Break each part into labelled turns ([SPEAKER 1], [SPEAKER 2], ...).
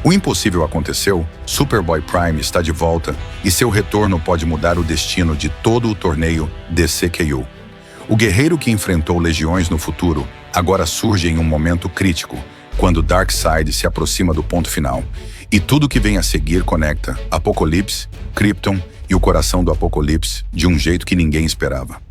[SPEAKER 1] O impossível aconteceu, Superboy Prime está de volta e seu retorno pode mudar o destino de todo o torneio DCKU. O guerreiro que enfrentou legiões no futuro agora surge em um momento crítico, quando Darkseid se aproxima do ponto final, e tudo que vem a seguir conecta Apocalipse, Krypton e o coração do Apocalipse de um jeito que ninguém esperava.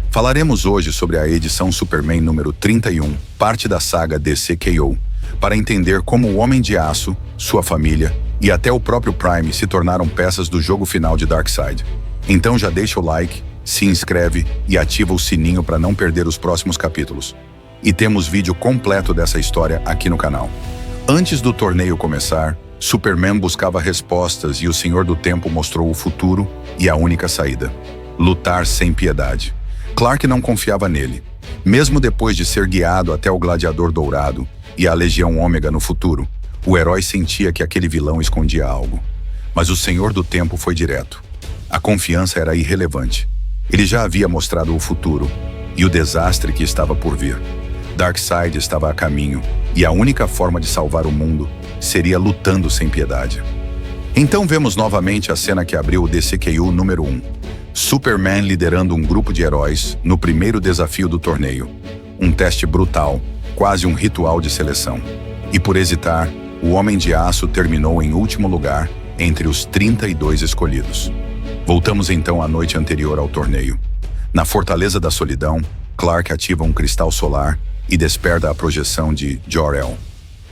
[SPEAKER 1] Falaremos hoje sobre a edição Superman número 31, parte da saga DCKU, para entender como o Homem de Aço, sua família e até o próprio Prime se tornaram peças do jogo final de Darkseid. Então já deixa o like, se inscreve e ativa o sininho para não perder os próximos capítulos. E temos vídeo completo dessa história aqui no canal. Antes do torneio começar, Superman buscava respostas e o Senhor do Tempo mostrou o futuro e a única saída: lutar sem piedade. Clark não confiava nele. Mesmo depois de ser guiado até o Gladiador Dourado e a Legião Ômega no futuro, o herói sentia que aquele vilão escondia algo. Mas o Senhor do Tempo foi direto. A confiança era irrelevante. Ele já havia mostrado o futuro e o desastre que estava por vir. Darkseid estava a caminho e a única forma de salvar o mundo seria lutando sem piedade. Então vemos novamente a cena que abriu o DCKU número 1. Superman liderando um grupo de heróis no primeiro desafio do torneio. Um teste brutal, quase um ritual de seleção. E por hesitar, o Homem de Aço terminou em último lugar entre os 32 escolhidos. Voltamos então à noite anterior ao torneio. Na Fortaleza da Solidão, Clark ativa um cristal solar e desperta a projeção de Jor-El.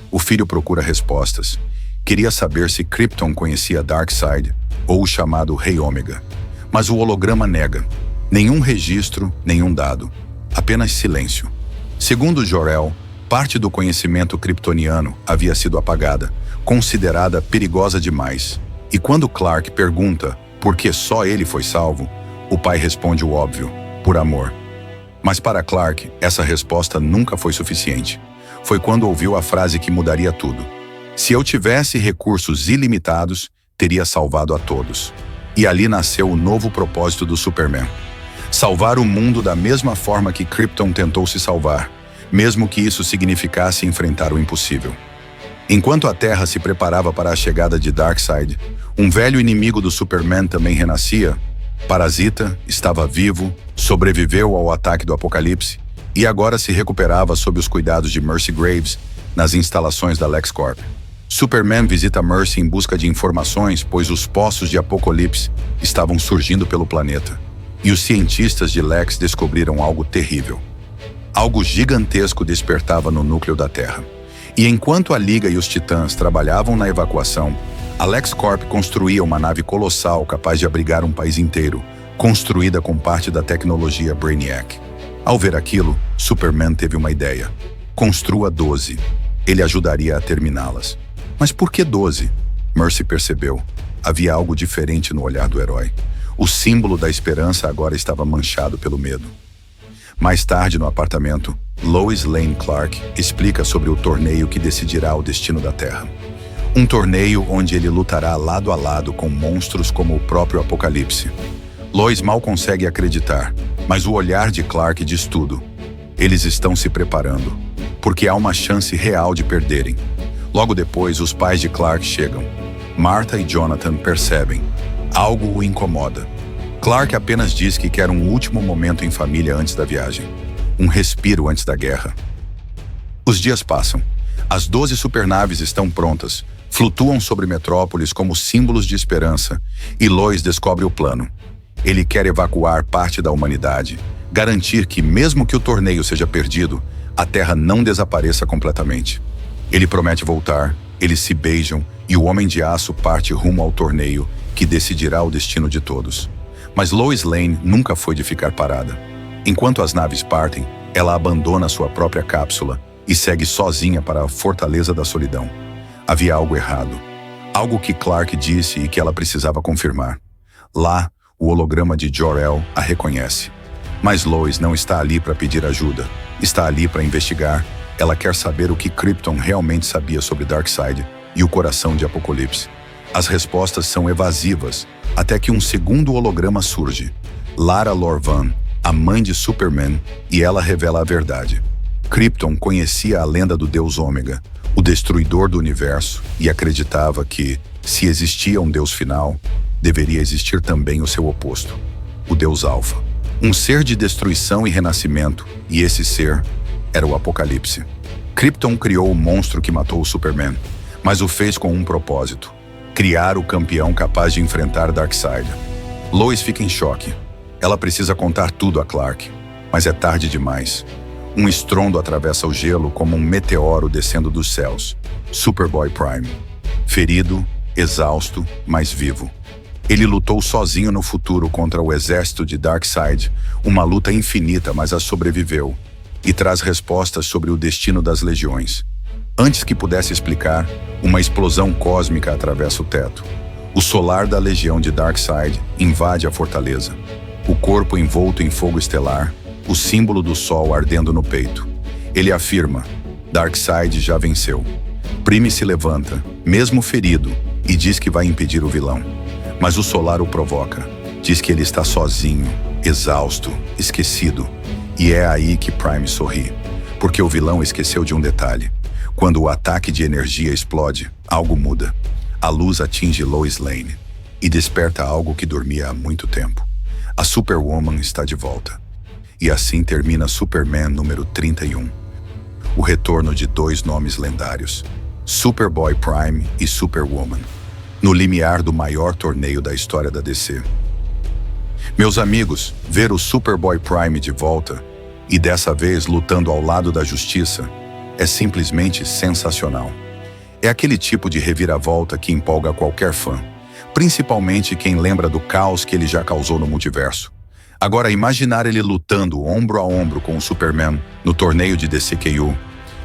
[SPEAKER 1] O filho procura respostas. Queria saber se Krypton conhecia Darkseid ou o chamado Rei Ômega. Mas o holograma nega. Nenhum registro, nenhum dado. Apenas silêncio. Segundo Jor-El, parte do conhecimento kryptoniano havia sido apagada, considerada perigosa demais. E quando Clark pergunta por que só ele foi salvo, o pai responde o óbvio: por amor. Mas para Clark, essa resposta nunca foi suficiente. Foi quando ouviu a frase que mudaria tudo: se eu tivesse recursos ilimitados, teria salvado a todos. E ali nasceu o novo propósito do Superman: salvar o mundo da mesma forma que Krypton tentou se salvar, mesmo que isso significasse enfrentar o impossível. Enquanto a Terra se preparava para a chegada de Darkseid, um velho inimigo do Superman também renascia. Parasita estava vivo, sobreviveu ao ataque do Apocalipse e agora se recuperava sob os cuidados de Mercy Graves nas instalações da LexCorp. Superman visita Mercy em busca de informações, pois os poços de Apocalipse estavam surgindo pelo planeta. E os cientistas de Lex descobriram algo terrível. Algo gigantesco despertava no núcleo da Terra. E enquanto a Liga e os Titãs trabalhavam na evacuação, a LexCorp construía uma nave colossal capaz de abrigar um país inteiro, construída com parte da tecnologia Brainiac. Ao ver aquilo, Superman teve uma ideia: construa 12. Ele ajudaria a terminá-las. Mas por que 12? Mercy percebeu. Havia algo diferente no olhar do herói. O símbolo da esperança agora estava manchado pelo medo. Mais tarde, no apartamento, Lois Lane Clark explica sobre o torneio que decidirá o destino da Terra. Um torneio onde ele lutará lado a lado com monstros como o próprio Apocalipse. Lois mal consegue acreditar, mas o olhar de Clark diz tudo. Eles estão se preparando, porque há uma chance real de perderem. Logo depois, os pais de Clark chegam. Martha e Jonathan percebem. Algo o incomoda. Clark apenas diz que quer um último momento em família antes da viagem. Um respiro antes da guerra. Os dias passam. As 12 supernaves estão prontas, flutuam sobre Metrópolis como símbolos de esperança, e Lois descobre o plano. Ele quer evacuar parte da humanidade, garantir que, mesmo que o torneio seja perdido, a Terra não desapareça completamente. Ele promete voltar, eles se beijam e o Homem de Aço parte rumo ao torneio que decidirá o destino de todos. Mas Lois Lane nunca foi de ficar parada. Enquanto as naves partem, ela abandona sua própria cápsula e segue sozinha para a Fortaleza da Solidão. Havia algo errado. Algo que Clark disse e que ela precisava confirmar. Lá, o holograma de Jor-El a reconhece. Mas Lois não está ali para pedir ajuda. Está ali para investigar. Ela quer saber o que Krypton realmente sabia sobre Darkseid e o coração de Apocalipse. As respostas são evasivas, até que um segundo holograma surge. Lara Lor-Van, a mãe de Superman, e ela revela a verdade. Krypton conhecia a lenda do Deus Ômega, o destruidor do universo, e acreditava que, se existia um Deus final, deveria existir também o seu oposto, o Deus Alfa. Um ser de destruição e renascimento, e esse ser era o Apocalipse. Krypton criou o monstro que matou o Superman, mas o fez com um propósito: criar o campeão capaz de enfrentar Darkseid. Lois fica em choque. Ela precisa contar tudo a Clark, mas é tarde demais. Um estrondo atravessa o gelo como um meteoro descendo dos céus. Superboy Prime. Ferido, exausto, mas vivo. Ele lutou sozinho no futuro contra o exército de Darkseid, uma luta infinita, mas a sobreviveu, e traz respostas sobre o destino das legiões. Antes que pudesse explicar, uma explosão cósmica atravessa o teto. O solar da legião de Darkseid invade a fortaleza. O corpo envolto em fogo estelar, o símbolo do sol ardendo no peito. Ele afirma: Darkseid já venceu. Prime se levanta, mesmo ferido, e diz que vai impedir o vilão. Mas o solar o provoca. Diz que ele está sozinho, exausto, esquecido. E é aí que Prime sorri, porque o vilão esqueceu de um detalhe. Quando o ataque de energia explode, algo muda. A luz atinge Lois Lane e desperta algo que dormia há muito tempo. A Superwoman está de volta. E assim termina Superman número 31. O retorno de dois nomes lendários, Superboy Prime e Superwoman, no limiar do maior torneio da história da DC. Meus amigos, ver o Superboy Prime de volta, e dessa vez lutando ao lado da justiça, é simplesmente sensacional. É aquele tipo de reviravolta que empolga qualquer fã, principalmente quem lembra do caos que ele já causou no multiverso. Agora, imaginar ele lutando ombro a ombro com o Superman no torneio de DCKU,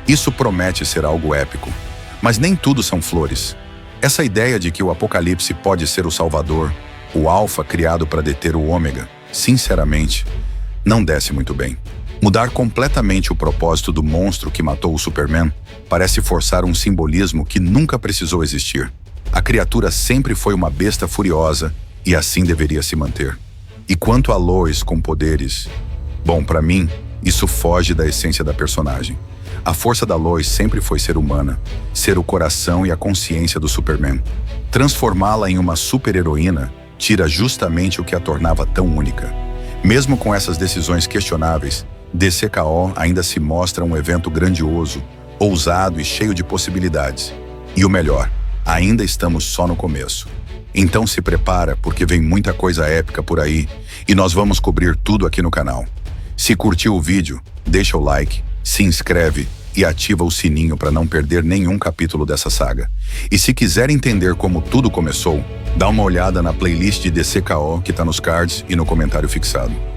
[SPEAKER 1] isso promete ser algo épico. Mas nem tudo são flores. Essa ideia de que o Apocalipse pode ser o Salvador, o Alpha criado para deter o Ômega, sinceramente, não desce muito bem. Mudar completamente o propósito do monstro que matou o Superman parece forçar um simbolismo que nunca precisou existir. A criatura sempre foi uma besta furiosa e assim deveria se manter. E quanto a Lois com poderes, bom, para mim, isso foge da essência da personagem. A força da Lois sempre foi ser humana, ser o coração e a consciência do Superman. Transformá-la em uma super-heroína tira justamente o que a tornava tão única. Mesmo com essas decisões questionáveis, DCKO ainda se mostra um evento grandioso, ousado e cheio de possibilidades. E o melhor, ainda estamos só no começo. Então se prepara, porque vem muita coisa épica por aí e nós vamos cobrir tudo aqui no canal. Se curtiu o vídeo, deixa o like, se inscreve e ativa o sininho para não perder nenhum capítulo dessa saga. E se quiser entender como tudo começou, dá uma olhada na playlist de DCKO que está nos cards e no comentário fixado.